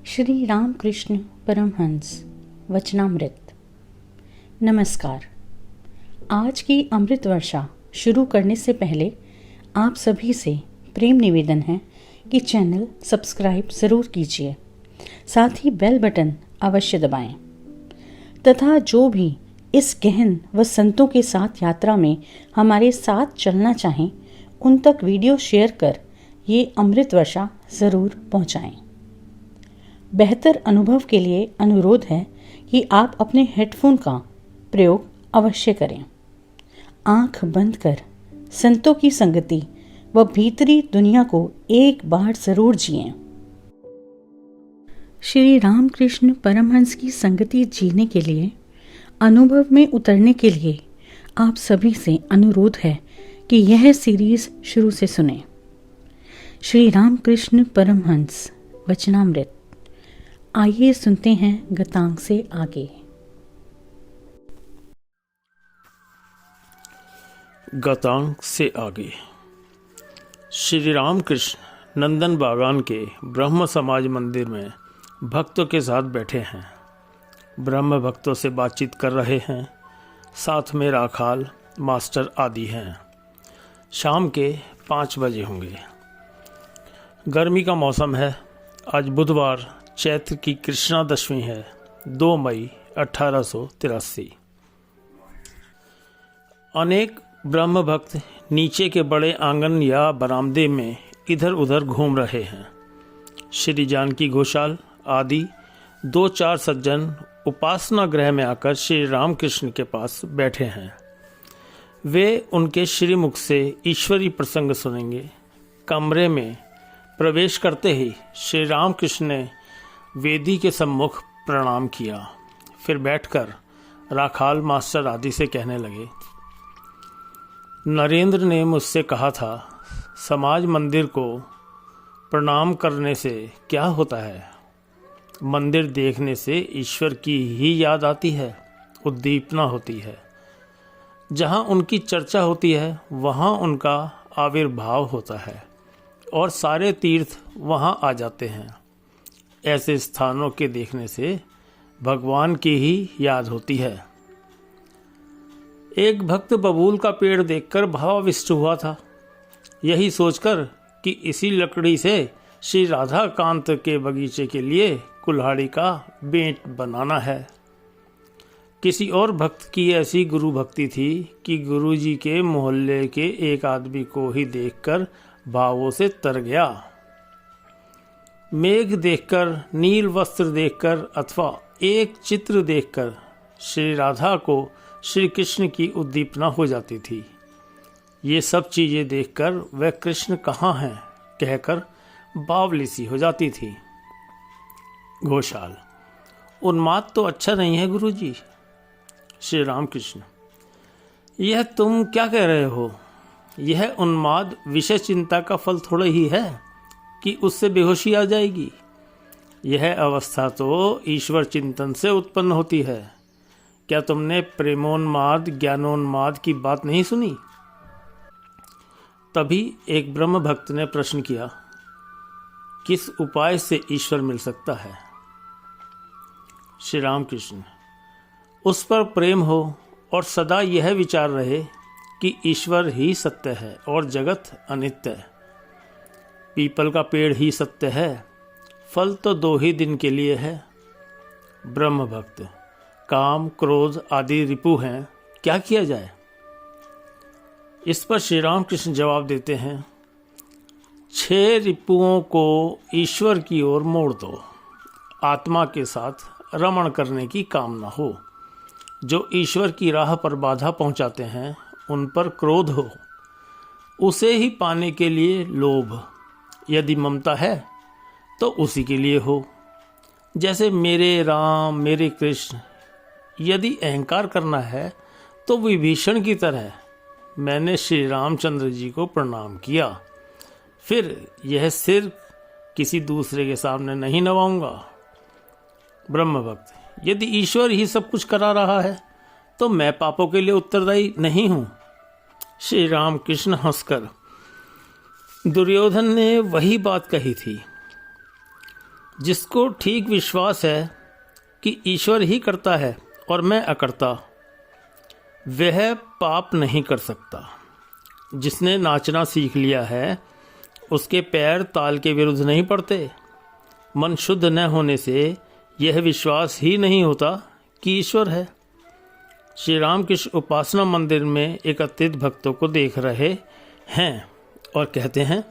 श्री रामकृष्ण परमहंस वचनामृत। नमस्कार। आज की अमृत वर्षा शुरू करने से पहले आप सभी से प्रेम निवेदन है कि चैनल सब्सक्राइब ज़रूर कीजिए, साथ ही बेल बटन अवश्य दबाएं तथा जो भी इस गहन व संतों के साथ यात्रा में हमारे साथ चलना चाहें उन तक वीडियो शेयर कर ये अमृत वर्षा ज़रूर पहुंचाएं। बेहतर अनुभव के लिए अनुरोध है कि आप अपने हेडफोन का प्रयोग अवश्य करें। आंख बंद कर संतों की संगति व भीतरी दुनिया को एक बार जरूर जिएं। श्री रामकृष्ण परमहंस की संगति जीने के लिए, अनुभव में उतरने के लिए आप सभी से अनुरोध है कि यह सीरीज शुरू से सुनें। श्री रामकृष्ण परमहंस वचनामृत। आइए सुनते हैं गतांग से आगे। गतांग से आगे। श्री रामकृष्ण नंदन बागान के ब्रह्म समाज मंदिर में भक्तों के साथ बैठे हैं। ब्रह्म भक्तों से बातचीत कर रहे हैं। साथ में राखाल, मास्टर आदि हैं। शाम के 5 बजे होंगे। गर्मी का मौसम है। आज बुधवार चैत्र की कृष्णा दशमी है, 2 मई 1883। अनेक ब्रह्म भक्त नीचे के बड़े आंगन या बरामदे में इधर उधर घूम रहे हैं। श्री जानकी घोषाल आदि 2-4 सज्जन उपासना गृह में आकर श्री रामकृष्ण के पास बैठे हैं। वे उनके श्रीमुख से ईश्वरी प्रसंग सुनेंगे। कमरे में प्रवेश करते ही श्री रामकृष्ण ने वेदी के सम्मुख प्रणाम किया। फिर बैठकर राखाल, मास्टर आदि से कहने लगे, नरेंद्र ने मुझसे कहा था, समाज मंदिर को प्रणाम करने से क्या होता है? मंदिर देखने से ईश्वर की ही याद आती है, उद्दीपना होती है। जहाँ उनकी चर्चा होती है वहाँ उनका आविर्भाव होता है और सारे तीर्थ वहाँ आ जाते हैं। ऐसे स्थानों के देखने से भगवान की ही याद होती है। एक भक्त बबूल का पेड़ देखकर भावाविष्ट हुआ था, यही सोचकर कि इसी लकड़ी से श्री राधा कांत के बगीचे के लिए कुल्हाड़ी का बेंट बनाना है। किसी और भक्त की ऐसी गुरु भक्ति थी कि गुरुजी के मोहल्ले के एक आदमी को ही देखकर भावों से तर गया। मेघ देखकर, नील वस्त्र देखकर अथवा एक चित्र देखकर श्री राधा को श्री कृष्ण की उद्दीपना हो जाती थी। ये सब चीज़ें देखकर वह कृष्ण कहाँ हैं कहकर बावली सी हो जाती थी। घोषाल, उन्माद तो अच्छा नहीं है गुरुजी। श्री रामकृष्ण, यह तुम क्या कह रहे हो? यह उन्माद विषय चिंता का फल थोड़ा ही है कि उससे बेहोशी आ जाएगी। यह अवस्था तो ईश्वर चिंतन से उत्पन्न होती है। क्या तुमने प्रेमोन्माद, ज्ञानोन्माद की बात नहीं सुनी? तभी एक ब्रह्म भक्त ने प्रश्न किया, किस उपाय से ईश्वर मिल सकता है? श्री रामकृष्ण, उस पर प्रेम हो और सदा यह विचार रहे कि ईश्वर ही सत्य है और जगत अनित्य है। पीपल का पेड़ ही सत्य है, फल तो 2 ही दिन के लिए है। ब्रह्म भक्त, काम, क्रोध आदि रिपु हैं, क्या किया जाए? इस पर श्री रामकृष्ण जवाब देते हैं, 6 रिपुओं को ईश्वर की ओर मोड़ दो। आत्मा के साथ रमण करने की कामना हो। जो ईश्वर की राह पर बाधा पहुंचाते हैं उन पर क्रोध हो। उसे ही पाने के लिए लोभ। यदि ममता है तो उसी के लिए हो। जैसे मेरे राम, मेरे कृष्ण। यदि अहंकार करना है तो विभीषण की तरह मैंने श्री रामचंद्र जी को प्रणाम किया। फिर यह सिर किसी दूसरे के सामने नहीं नवाऊंगा। ब्रह्म भक्त, यदि ईश्वर ही सब कुछ करा रहा है तो मैं पापों के लिए उत्तरदायी नहीं हूं। श्री रामकृष्ण हंसकर, दुर्योधन ने वही बात कही थी। जिसको ठीक विश्वास है कि ईश्वर ही करता है और मैं अकर्ता, वह पाप नहीं कर सकता। जिसने नाचना सीख लिया है उसके पैर ताल के विरुद्ध नहीं पड़ते। मन शुद्ध न होने से यह विश्वास ही नहीं होता कि ईश्वर है। श्री रामकृष्ण उपासना मंदिर में एकत्रित भक्तों को देख रहे हैं और कहते हैं,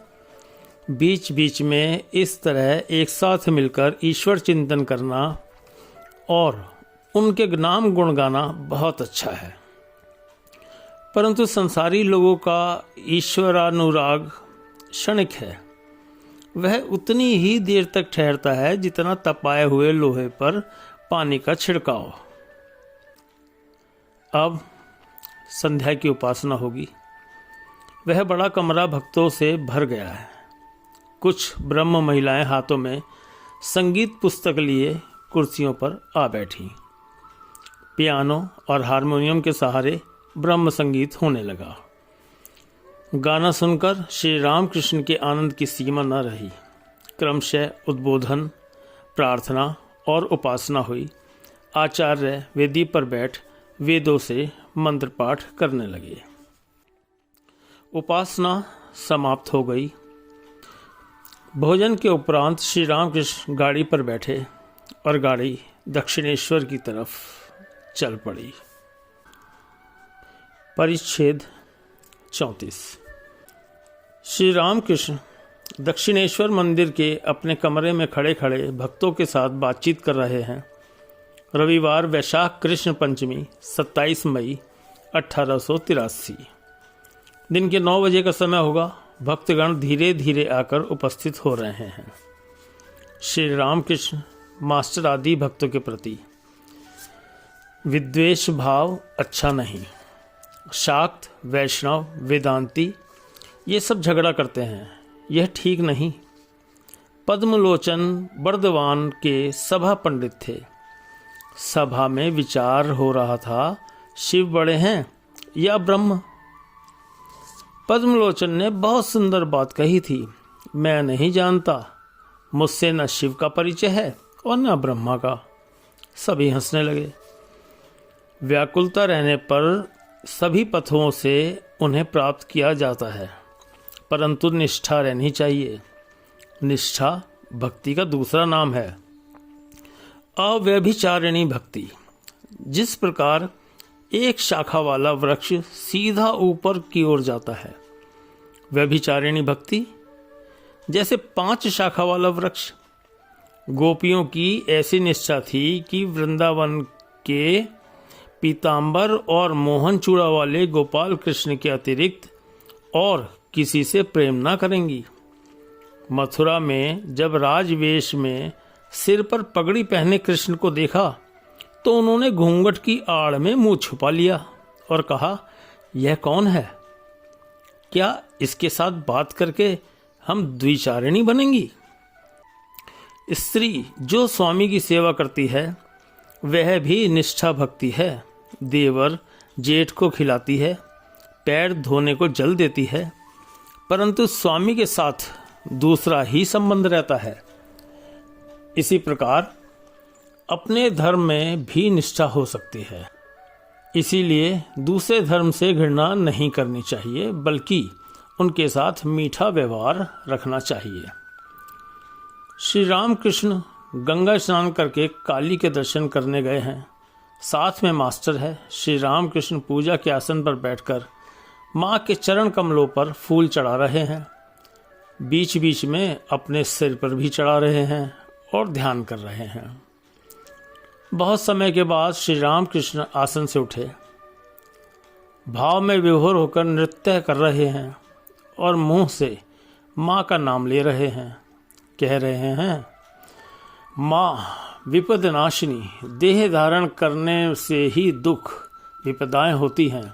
बीच बीच में इस तरह एक साथ मिलकर ईश्वर चिंतन करना और उनके नाम गुण गाना बहुत अच्छा है। परंतु संसारी लोगों का ईश्वरानुराग क्षणिक है। वह उतनी ही देर तक ठहरता है जितना तपाए हुए लोहे पर पानी का छिड़काव। अब संध्या की उपासना होगी। वह बड़ा कमरा भक्तों से भर गया है। कुछ ब्रह्म महिलाएं हाथों में संगीत पुस्तक लिए कुर्सियों पर आ बैठी। पियानो और हारमोनियम के सहारे ब्रह्म संगीत होने लगा। गाना सुनकर श्री रामकृष्ण के आनंद की सीमा न रही। क्रमशः उद्बोधन, प्रार्थना और उपासना हुई। आचार्य वेदी पर बैठ वेदों से मंत्र पाठ करने लगे। उपासना समाप्त हो गई। भोजन के उपरांत श्री रामकृष्ण गाड़ी पर बैठे और गाड़ी दक्षिणेश्वर की तरफ चल पड़ी। परिच्छेद 34। श्री रामकृष्ण दक्षिणेश्वर मंदिर के अपने कमरे में खड़े खड़े भक्तों के साथ बातचीत कर रहे हैं। रविवार वैशाख कृष्ण पंचमी 27 मई 1883। दिन के 9 बजे का समय होगा। भक्तगण धीरे धीरे आकर उपस्थित हो रहे हैं। श्री रामकृष्ण मास्टर आदि भक्तों के प्रति विद्वेष भाव अच्छा नहीं। शाक्त, वैष्णव, वेदांती ये सब झगड़ा करते हैं, यह ठीक नहीं। पद्मलोचन बर्दवान के सभा पंडित थे। सभा में विचार हो रहा था, शिव बड़े हैं या ब्रह्म। पद्मलोचन ने बहुत सुंदर बात कही थी, मैं नहीं जानता, मुझसे न शिव का परिचय है और न ब्रह्मा का। सभी हंसने लगे। व्याकुलता रहने पर सभी पथों से उन्हें प्राप्त किया जाता है, परंतु निष्ठा रहनी चाहिए। निष्ठा भक्ति का दूसरा नाम है। अव्यभिचारिणी भक्ति। जिस प्रकार एक शाखा वाला वृक्ष सीधा ऊपर की ओर जाता है, व्यभिचारिणी भक्ति जैसे 5 शाखा वाला वृक्ष। गोपियों की ऐसी निष्ठा थी कि वृंदावन के पीतांबर और मोहन चूड़ा वाले गोपाल कृष्ण के अतिरिक्त और किसी से प्रेम ना करेंगी। मथुरा में जब राजवेश में सिर पर पगड़ी पहने कृष्ण को देखा तो उन्होंने घूंघट की आड़ में मुंह छुपा लिया और कहा, यह कौन है? क्या इसके साथ बात करके हम द्विचारिणी बनेंगी? स्त्री जो स्वामी की सेवा करती है वह भी निष्ठा भक्ति है। देवर जेठ को खिलाती है, पैर धोने को जल देती है, परंतु स्वामी के साथ दूसरा ही संबंध रहता है। इसी प्रकार अपने धर्म में भी निष्ठा हो सकती है। इसीलिए दूसरे धर्म से घृणा नहीं करनी चाहिए, बल्कि उनके साथ मीठा व्यवहार रखना चाहिए। श्री रामकृष्ण गंगा स्नान करके काली के दर्शन करने गए हैं। साथ में मास्टर है। श्री रामकृष्ण पूजा के आसन पर बैठकर माँ के चरण कमलों पर फूल चढ़ा रहे हैं। बीच बीच में अपने सिर पर भी चढ़ा रहे हैं और ध्यान कर रहे हैं। बहुत समय के बाद श्री रामकृष्ण आसन से उठे, भाव में विभोर होकर नृत्य कर रहे हैं और मुंह से माँ का नाम ले रहे हैं। कह रहे हैं, माँ विपदनाशिनी, देह धारण करने से ही दुख विपदाएं होती हैं।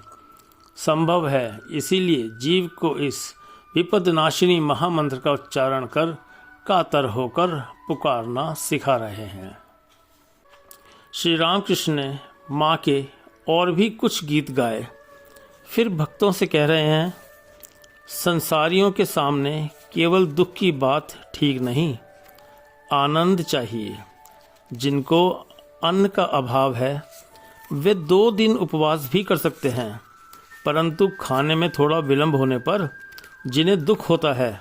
संभव है, इसीलिए जीव को इस विपदनाशिनी महामंत्र का उच्चारण कर कातर होकर पुकारना सिखा रहे हैं। श्री रामकृष्ण ने माँ के और भी कुछ गीत गाए। फिर भक्तों से कह रहे हैं, संसारियों के सामने केवल दुख की बात ठीक नहीं, आनंद चाहिए। जिनको अन्न का अभाव है वे 2 दिन उपवास भी कर सकते हैं, परंतु खाने में थोड़ा विलंब होने पर जिन्हें दुख होता है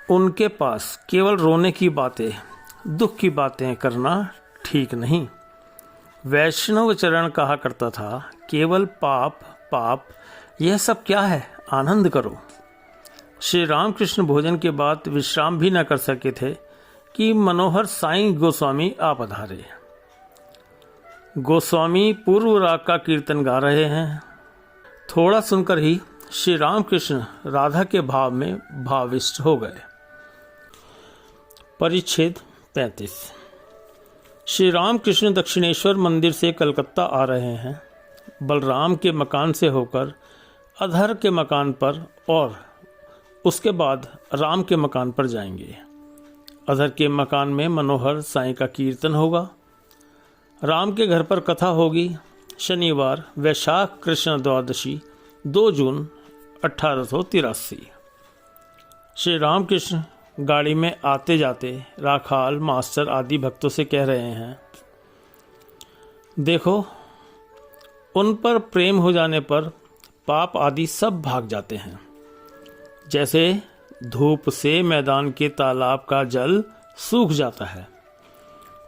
उनके पास केवल रोने की बातें, दुख की बातें करना ठीक नहीं। वैष्णव चरण कहा करता था, केवल पाप पाप, यह सब क्या है, आनंद करो। श्री रामकृष्ण भोजन के बाद विश्राम भी न कर सके थे कि मनोहर साईं गोस्वामी आ पधारे। गोस्वामी पूर्व राग का कीर्तन गा रहे हैं। थोड़ा सुनकर ही श्री रामकृष्ण राधा के भाव में भाविष्ट हो गए। परिच्छेद 35। श्री रामकृष्ण दक्षिणेश्वर मंदिर से कलकत्ता आ रहे हैं। बलराम के मकान से होकर अधर के मकान पर और उसके बाद राम के मकान पर जाएंगे। अधर के मकान में मनोहर साईं का कीर्तन होगा। राम के घर पर कथा होगी। शनिवार वैशाख कृष्ण द्वादशी 2 जून 1883। श्री रामकृष्ण गाड़ी में आते जाते राखाल, मास्टर आदि भक्तों से कह रहे हैं, देखो, उन पर प्रेम हो जाने पर पाप आदि सब भाग जाते हैं। जैसे धूप से मैदान के तालाब का जल सूख जाता है।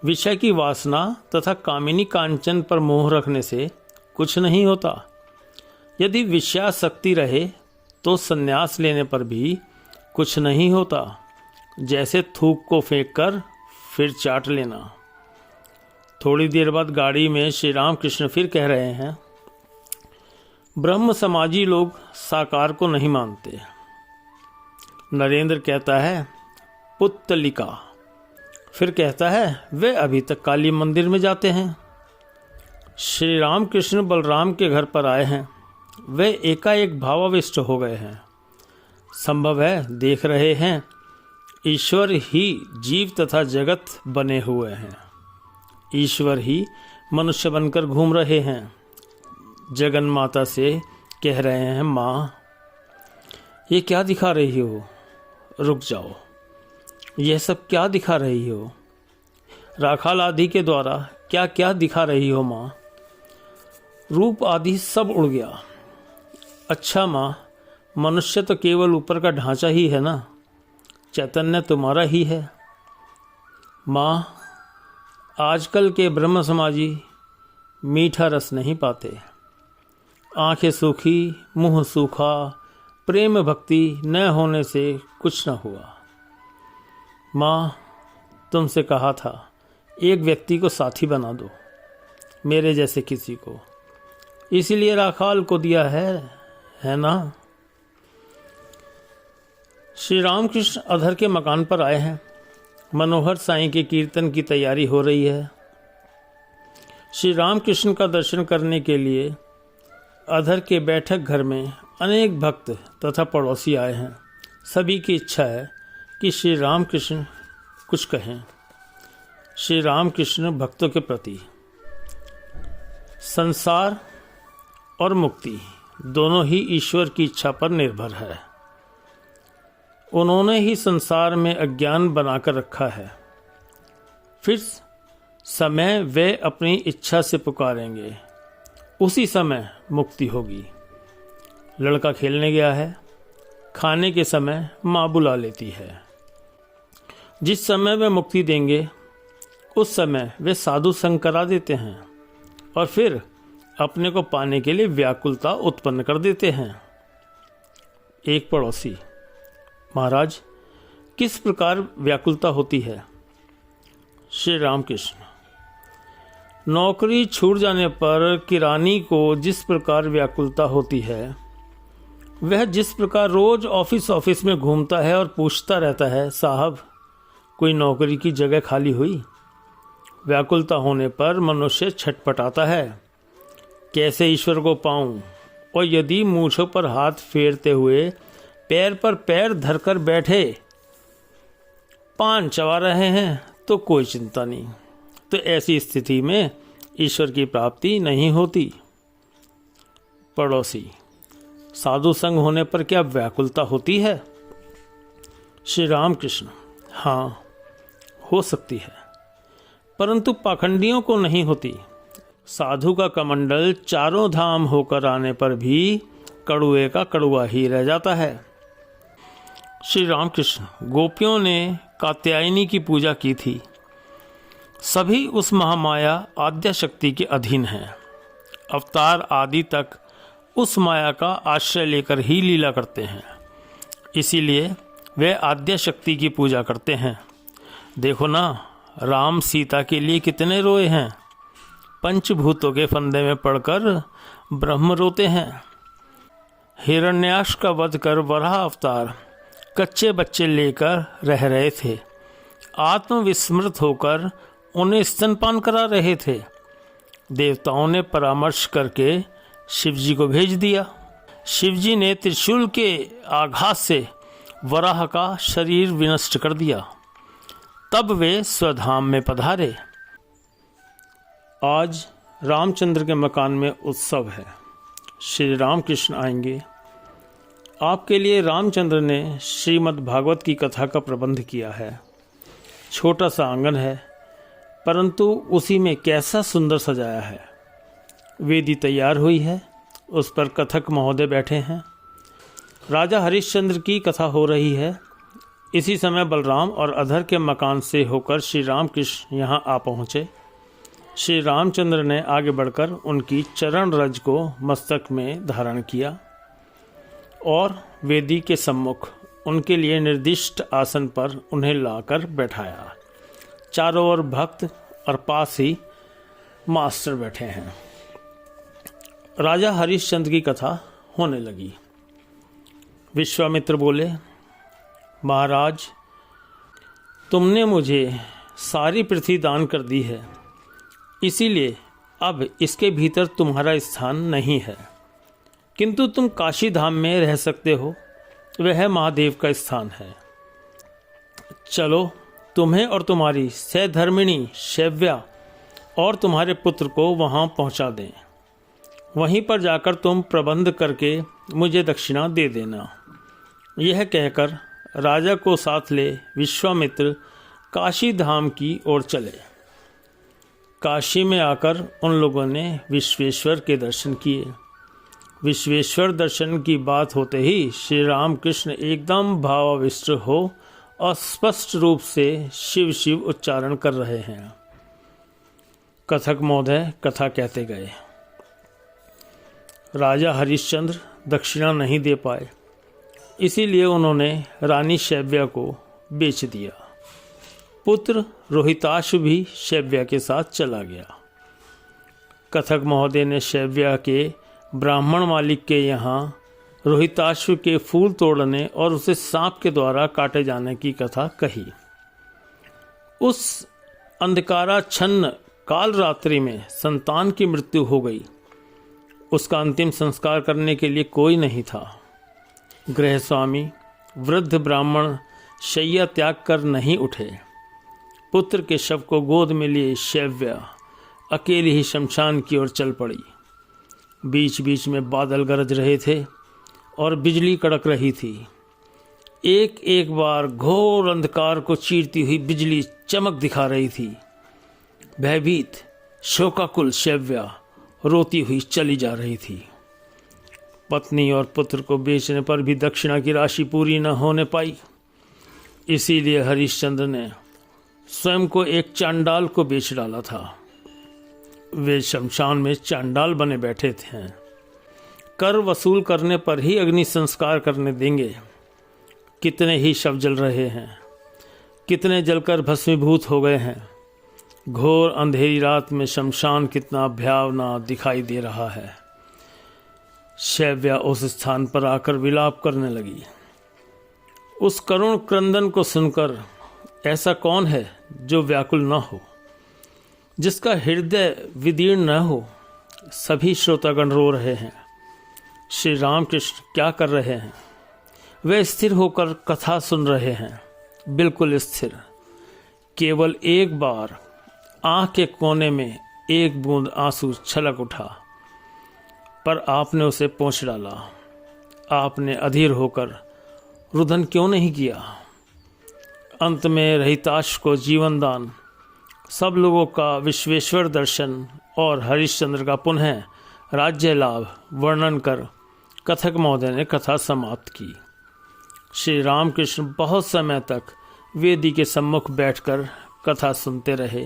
विषय की वासना तथा कामिनी कांचन पर मोह रखने से कुछ नहीं होता। यदि विषयासक्ति रहे तो संन्यास लेने पर भी कुछ नहीं होता। जैसे थूक को फेंककर फिर चाट लेना। थोड़ी देर बाद गाड़ी में श्री रामकृष्ण फिर कह रहे हैं, ब्रह्म समाजी लोग साकार को नहीं मानते। नरेंद्र कहता है पुत्तलिका, फिर कहता है वे अभी तक काली मंदिर में जाते हैं। श्री रामकृष्ण बलराम के घर पर आए हैं। वे एकाएक भावाविष्ट हो गए हैं। संभव है देख रहे हैं ईश्वर ही जीव तथा जगत बने हुए हैं। ईश्वर ही मनुष्य बनकर घूम रहे हैं। जगन माता से कह रहे हैं, माँ ये क्या दिखा रही हो, रुक जाओ, यह सब क्या दिखा रही हो। राखाल आदि के द्वारा क्या क्या दिखा रही हो माँ। रूप आदि सब उड़ गया। अच्छा माँ, मनुष्य तो केवल ऊपर का ढांचा ही है ना, चैतन्य तुम्हारा ही है। माँ, आजकल के ब्रह्म समाजी मीठा रस नहीं पाते। आंखें सूखी, मुंह सूखा, प्रेम भक्ति न होने से कुछ न हुआ। माँ, तुमसे कहा था एक व्यक्ति को साथी बना दो, मेरे जैसे किसी को, इसीलिए राखाल को दिया है ना। श्री रामकृष्ण अधर के मकान पर आए हैं। मनोहर साईं के कीर्तन की तैयारी हो रही है। श्री रामकृष्ण का दर्शन करने के लिए अधर के बैठक घर में अनेक भक्त तथा पड़ोसी आए हैं। सभी की इच्छा है कि श्री रामकृष्ण कुछ कहें। श्री रामकृष्ण भक्तों के प्रति संसार और मुक्ति दोनों ही ईश्वर की इच्छा पर निर्भर है। उन्होंने ही संसार में अज्ञान बनाकर रखा है। फिर समय वे अपनी इच्छा से पुकारेंगे, उसी समय मुक्ति होगी। लड़का खेलने गया है, खाने के समय माँ बुला लेती है। जिस समय वे मुक्ति देंगे उस समय वे साधु संग करा देते हैं और फिर अपने को पाने के लिए व्याकुलता उत्पन्न कर देते हैं। एक पड़ोसी, महाराज किस प्रकार व्याकुलता होती है? श्री रामकृष्ण, नौकरी छूट जाने पर किरानी को जिस प्रकार व्याकुलता होती है, वह जिस प्रकार रोज ऑफिस में घूमता है और पूछता रहता है, साहब कोई नौकरी की जगह खाली हुई? व्याकुलता होने पर मनुष्य छटपटाता है, कैसे ईश्वर को पाऊं? और यदि मूंछों पर हाथ फेरते हुए पैर पर पैर धरकर बैठे पान चबा रहे हैं तो कोई चिंता नहीं। तो ऐसी स्थिति में ईश्वर की प्राप्ति नहीं होती। पड़ोसी, साधु संग होने पर क्या व्याकुलता होती है? श्री रामकृष्ण, हाँ हो सकती है, परंतु पाखंडियों को नहीं होती। साधु का कमंडल चारों धाम होकर आने पर भी कड़ुए का कड़ुआ ही रह जाता है। श्री रामकृष्ण, गोपियों ने कात्यायनी की पूजा की थी। सभी उस महामाया आद्या शक्ति के अधीन हैं। अवतार आदि तक उस माया का आश्रय लेकर ही लीला करते हैं, इसीलिए वे आद्या शक्ति की पूजा करते हैं। देखो ना, राम सीता के लिए कितने रोए हैं। पंचभूतों के फंदे में पड़कर ब्रह्म रोते हैं। हिरण्याक्ष का वध कर वराह अवतार कच्चे बच्चे लेकर रह रहे थे। आत्मविस्मृत होकर उन्हें स्तनपान करा रहे थे। देवताओं ने परामर्श करके शिवजी को भेज दिया। शिवजी ने त्रिशूल के आघात से वराह का शरीर विनष्ट कर दिया। तब वे स्वधाम में पधारे। आज रामचंद्र के मकान में उत्सव है। श्री रामकृष्ण आएंगे। आपके लिए रामचंद्र ने श्रीमद् भागवत की कथा का प्रबंध किया है। छोटा सा आंगन है, परंतु उसी में कैसा सुंदर सजाया है। वेदी तैयार हुई है, उस पर कथक महोदय बैठे हैं। राजा हरिश्चंद्र की कथा हो रही है। इसी समय बलराम और अधर के मकान से होकर श्री रामकृष्ण यहाँ आ पहुँचे। श्री रामचंद्र ने आगे बढ़कर उनकी चरण रज को मस्तक में धारण किया और वेदी के सम्मुख उनके लिए निर्दिष्ट आसन पर उन्हें लाकर बैठाया। चारों ओर भक्त और पास ही मास्टर बैठे हैं। राजा हरिश्चंद्र की कथा होने लगी। विश्वामित्र बोले, महाराज, तुमने मुझे सारी पृथ्वी दान कर दी है, इसीलिए अब इसके भीतर तुम्हारा स्थान नहीं है, किंतु तुम काशी धाम में रह सकते हो। वह महादेव का स्थान है। चलो, तुम्हें और तुम्हारी सहधर्मिणी शैव्या और तुम्हारे पुत्र को वहां पहुंचा दें। वहीं पर जाकर तुम प्रबंध करके मुझे दक्षिणा दे देना। यह कहकर राजा को साथ ले विश्वामित्र काशी धाम की ओर चले। काशी में आकर उन लोगों ने विश्वेश्वर के दर्शन किए। विश्वेश्वर दर्शन की बात होते ही श्री रामकृष्ण एकदम भावाविष्ट हो और स्पष्ट रूप से शिव शिव उच्चारण कर रहे हैं। कथक महोदय कथा कहते गए। राजा हरिश्चंद्र दक्षिणा नहीं दे पाए, इसीलिए उन्होंने रानी शैव्या को बेच दिया। पुत्र रोहिताश्व भी शैव्या के साथ चला गया। कथक महोदय ने शैव्या के ब्राह्मण मालिक के यहाँ रोहिताश्व के फूल तोड़ने और उसे सांप के द्वारा काटे जाने की कथा कही। उस अंधकाराच्छन्न काल रात्रि में संतान की मृत्यु हो गई। उसका अंतिम संस्कार करने के लिए कोई नहीं था। गृह स्वामी वृद्ध ब्राह्मण शैया त्याग कर नहीं उठे। पुत्र के शव को गोद में लिए शैव्या अकेली ही शमशान की ओर चल पड़ी। बीच बीच में बादल गरज रहे थे और बिजली कड़क रही थी। एक एक बार घोर अंधकार को चीरती हुई बिजली चमक दिखा रही थी। भयभीत शोकाकुल शैव्या रोती हुई चली जा रही थी। पत्नी और पुत्र को बेचने पर भी दक्षिणा की राशि पूरी न होने पाई। इसीलिए हरिश्चंद्र ने स्वयं को एक चांडाल को बेच डाला था। वे शमशान में चांडाल बने बैठे थे। कर वसूल करने पर ही अग्नि संस्कार करने देंगे। कितने ही शव जल रहे हैं, कितने जलकर भस्मीभूत हो गए हैं। घोर अंधेरी रात में शमशान कितना भयावना दिखाई दे रहा है। शैव्या उस स्थान पर आकर विलाप करने लगी। उस करुण क्रंदन को सुनकर ऐसा कौन है जो व्याकुल न हो, जिसका हृदय विदीर्ण न हो। सभी श्रोतागण रो रहे हैं। श्री रामकृष्ण क्या कर रहे हैं? वे स्थिर होकर कथा सुन रहे हैं, बिल्कुल स्थिर। केवल एक बार आंख के कोने में एक बूंद आंसू छलक उठा, पर आपने उसे पोंछ डाला। आपने अधीर होकर रुदन क्यों नहीं किया? अंत में रहिताश को जीवन दान, सब लोगों का विश्वेश्वर दर्शन और हरिश्चंद्र का पुनः राज्य लाभ वर्णन कर कथक महोदय ने कथा समाप्त की। श्री रामकृष्ण बहुत समय तक वेदी के सम्मुख बैठकर कथा सुनते रहे।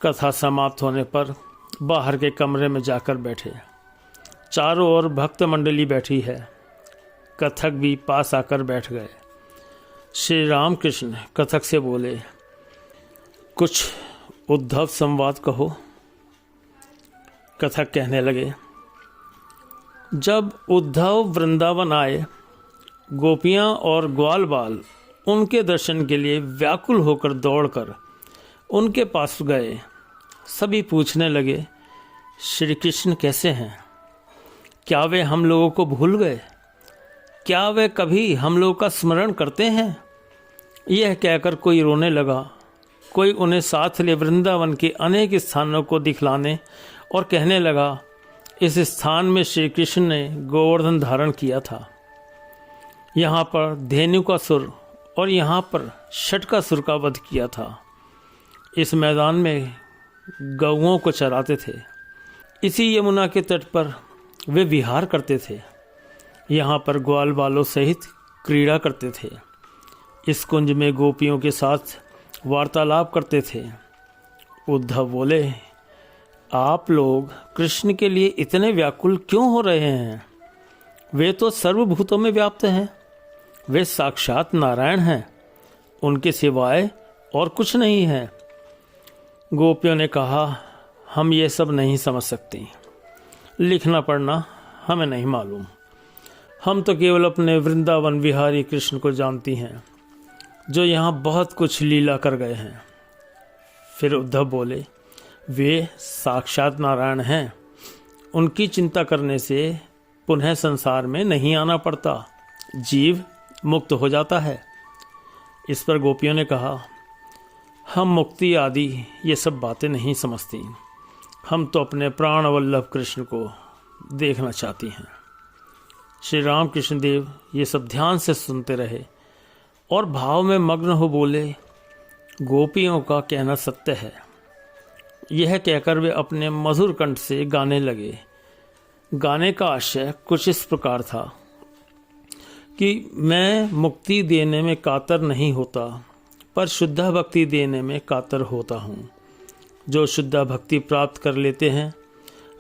कथा समाप्त होने पर बाहर के कमरे में जाकर बैठे। चारों ओर भक्त मंडली बैठी है। कथक भी पास आकर बैठ गए। श्री रामकृष्ण कथक से बोले, कुछ उद्धव संवाद कहो। कथक कहने लगे, जब उद्धव वृंदावन आए, गोपियां और ग्वाल बाल उनके दर्शन के लिए व्याकुल होकर दौड़कर उनके पास गए। सभी पूछने लगे, श्री कृष्ण कैसे हैं? क्या वे हम लोगों को भूल गए? क्या वे कभी हम लोगों का स्मरण करते हैं? यह कहकर कोई रोने लगा। कोई उन्हें साथ ले वृंदावन के अनेक स्थानों को दिखलाने और कहने लगा, इस स्थान में श्री कृष्ण ने गोवर्धन धारण किया था, यहाँ पर धेनुकासुर और यहाँ पर षटकासुर का वध किया था, इस मैदान में गौओं को चराते थे, इसी यमुना के तट पर वे विहार करते थे, यहाँ पर ग्वाल बालों सहित क्रीड़ा करते थे, इस कुंज में गोपियों के साथ वार्तालाप करते थे। उद्धव बोले, आप लोग कृष्ण के लिए इतने व्याकुल क्यों हो रहे हैं? वे तो सर्वभूतों में व्याप्त हैं, वे साक्षात नारायण हैं, उनके सिवाय और कुछ नहीं है। गोपियों ने कहा, हम ये सब नहीं समझ सकती, लिखना पढ़ना हमें नहीं मालूम, हम तो केवल अपने वृंदावन विहारी कृष्ण को जानती हैं, जो यहाँ बहुत कुछ लीला कर गए हैं। फिर उद्धव बोले, वे साक्षात नारायण हैं, उनकी चिंता करने से पुनः संसार में नहीं आना पड़ता, जीव मुक्त हो जाता है। इस पर गोपियों ने कहा, हम मुक्ति आदि ये सब बातें नहीं समझती, हम तो अपने प्राण वल्लभ कृष्ण को देखना चाहती हैं। श्री रामकृष्ण देव ये सब ध्यान से सुनते रहे और भाव में मग्न हो बोले, गोपियों का कहना सत्य है। यह कहकर वे अपने मधुर कंठ से गाने लगे। गाने का आशय कुछ इस प्रकार था कि मैं मुक्ति देने में कातर नहीं होता, पर शुद्ध भक्ति देने में कातर होता हूँ। जो शुद्ध भक्ति प्राप्त कर लेते हैं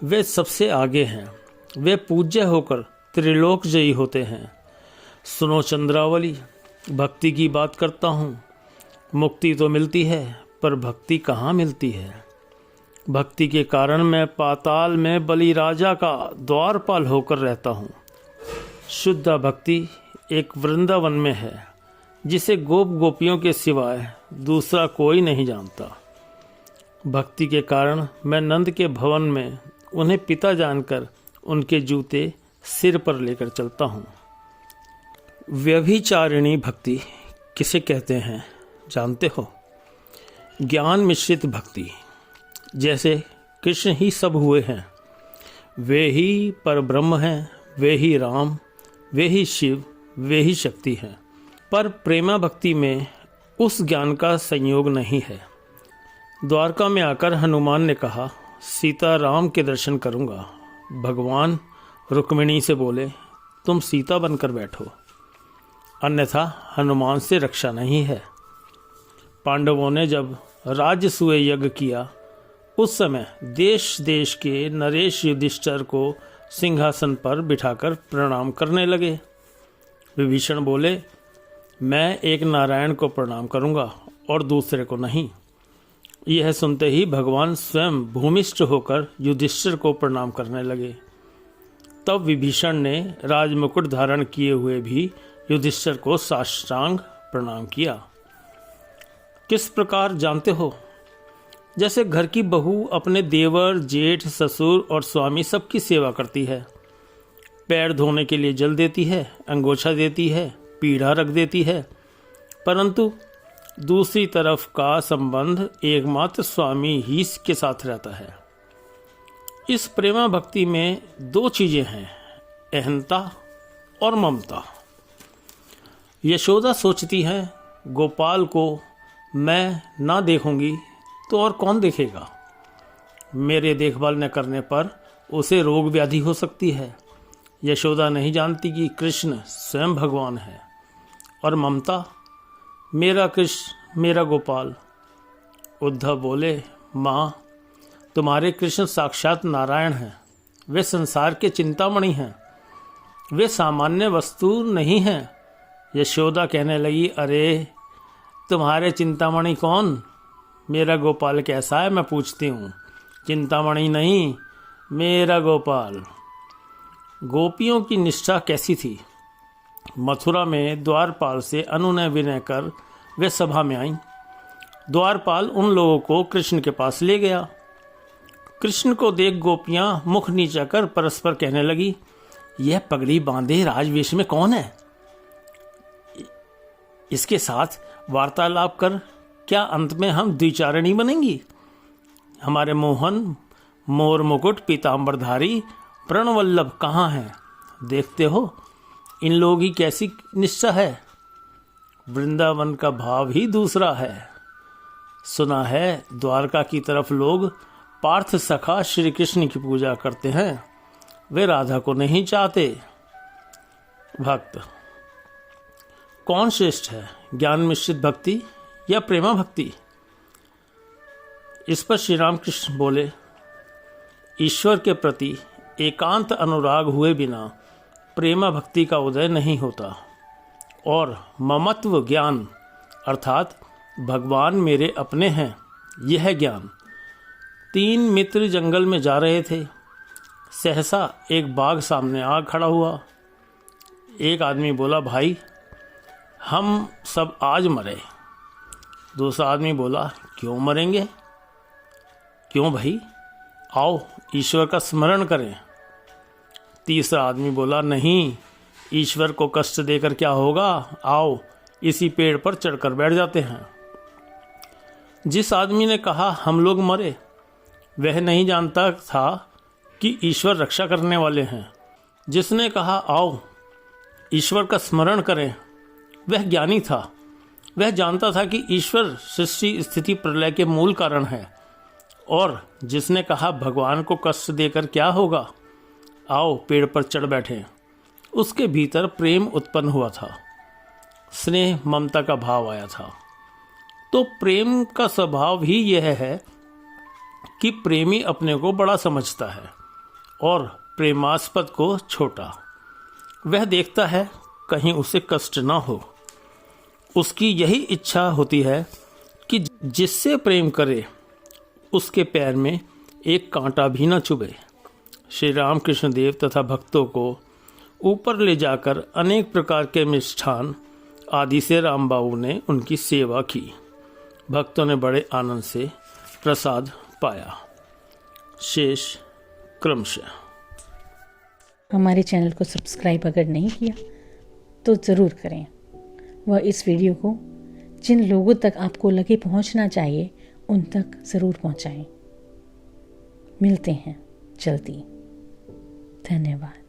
वे सबसे आगे हैं, वे पूज्य होकर त्रिलोक जयी होते हैं। सुनो चंद्रावली, भक्ति की बात करता हूँ। मुक्ति तो मिलती है, पर भक्ति कहाँ मिलती है? भक्ति के कारण मैं पाताल में बलि राजा का द्वारपाल होकर रहता हूँ। शुद्ध भक्ति एक वृंदावन में है, जिसे गोप गोपियों के सिवाय दूसरा कोई नहीं जानता। भक्ति के कारण मैं नंद के भवन में उन्हें पिता जानकर उनके जूते सिर पर लेकर चलता हूँ। व्यभिचारिणी भक्ति किसे कहते हैं जानते हो? ज्ञान मिश्रित भक्ति। जैसे कृष्ण ही सब हुए हैं, वे ही परब्रह्म हैं, वे ही राम, वे ही शिव, वे ही शक्ति हैं। पर प्रेमा भक्ति में उस ज्ञान का संयोग नहीं है। द्वारका में आकर हनुमान ने कहा, सीता राम के दर्शन करूंगा। भगवान रुक्मिणी से बोले, तुम सीता बनकर बैठो, अन्यथा हनुमान से रक्षा नहीं है। पांडवों ने जब राजसूय यज्ञ किया, उस समय देश देश के नरेश युधिष्ठिर को सिंहासन पर बिठाकर प्रणाम करने लगे। विभीषण बोले, मैं एक नारायण को प्रणाम करूंगा और दूसरे को नहीं। यह सुनते ही भगवान स्वयं भूमिष्ठ होकर युधिष्ठिर को प्रणाम करने लगे। तब विभीषण ने राजमुकुट धारण किए हुए भी युधिष्ठिर को साष्टांग प्रणाम किया। किस प्रकार जानते हो? जैसे घर की बहू अपने देवर, जेठ, ससुर और स्वामी सबकी सेवा करती है। पैर धोने के लिए जल देती है, अंगोछा देती है, पीढ़ा रख देती है, परंतु दूसरी तरफ का संबंध एकमात्र स्वामी ही के साथ रहता है। इस प्रेमा भक्ति में दो चीजें हैं, अहंता और ममता। यशोदा सोचती है गोपाल को मैं ना देखूंगी तो और कौन देखेगा? मेरे देखभाल न करने पर उसे रोग व्याधि हो सकती है। यशोदा नहीं जानती कि कृष्ण स्वयं भगवान है। और ममता, मेरा कृष्ण, मेरा गोपाल। उद्धव बोले, माँ, तुम्हारे कृष्ण साक्षात नारायण हैं। वे संसार के चिंतामणि हैं, वे सामान्य वस्तु नहीं हैं। यशोदा कहने लगी, अरे तुम्हारे चिंतामणि कौन? मेरा गोपाल कैसा है मैं पूछती हूँ। चिंतामणि नहीं, मेरा गोपाल। गोपियों की निष्ठा कैसी थी? मथुरा में द्वारपाल से अनुनय विनय कर वे सभा में आईं। द्वारपाल उन लोगों को कृष्ण के पास ले गया। कृष्ण को देख गोपियां मुख नीचा कर परस्पर कहने लगी, यह पगड़ी बांधे राजवेश में कौन है? इसके साथ वार्तालाप कर क्या अंत में हम द्विचारिणी बनेंगी? हमारे मोहन मोर मुकुट पीताम्बरधारी प्रणवल्लभ कहाँ हैं? देखते हो इन लोगों की कैसी निष्ठा है। वृंदावन का भाव ही दूसरा है। सुना है द्वारका की तरफ लोग पार्थ सखा श्री कृष्ण की पूजा करते हैं, वे राधा को नहीं चाहते। भक्त कौन श्रेष्ठ है, ज्ञान मिश्रित भक्ति या प्रेमा भक्ति? इस पर श्री राम कृष्ण बोले, ईश्वर के प्रति एकांत अनुराग हुए बिना प्रेमा भक्ति का उदय नहीं होता। और ममत्व ज्ञान अर्थात भगवान मेरे अपने हैं, यह ज्ञान। 3 मित्र जंगल में जा रहे थे। सहसा एक बाघ सामने आ खड़ा हुआ। एक आदमी बोला, भाई हम सब आज मरे। दूसरा आदमी बोला, क्यों मरेंगे? क्यों भाई, आओ ईश्वर का स्मरण करें। तीसरा आदमी बोला, नहीं, ईश्वर को कष्ट देकर क्या होगा, आओ इसी पेड़ पर चढ़कर बैठ जाते हैं। जिस आदमी ने कहा हम लोग मरे, वह नहीं जानता था कि ईश्वर रक्षा करने वाले हैं। जिसने कहा आओ ईश्वर का स्मरण करें, वह ज्ञानी था। वह जानता था कि ईश्वर सृष्टि स्थिति प्रलय के मूल कारण है। और जिसने कहा भगवान को कष्ट देकर क्या होगा, आओ पेड़ पर चढ़ बैठे, उसके भीतर प्रेम उत्पन्न हुआ था, स्नेह ममता का भाव आया था। तो प्रेम का स्वभाव ही यह है कि प्रेमी अपने को बड़ा समझता है और प्रेमास्पद को छोटा। वह देखता है कहीं उसे कष्ट ना हो। उसकी यही इच्छा होती है कि जिससे प्रेम करे उसके पैर में एक कांटा भी न चुभे। श्री रामकृष्ण देव तथा भक्तों को ऊपर ले जाकर अनेक प्रकार के मिष्ठान आदि से रामबाबू ने उनकी सेवा की। भक्तों ने बड़े आनंद से प्रसाद पाया। शेष क्रमशः। हमारे चैनल को सब्सक्राइब अगर नहीं किया तो ज़रूर करें। वह इस वीडियो को जिन लोगों तक आपको लगे पहुंचना चाहिए उन तक ज़रूर पहुंचाएं। मिलते हैं जल्दी। धन्यवाद।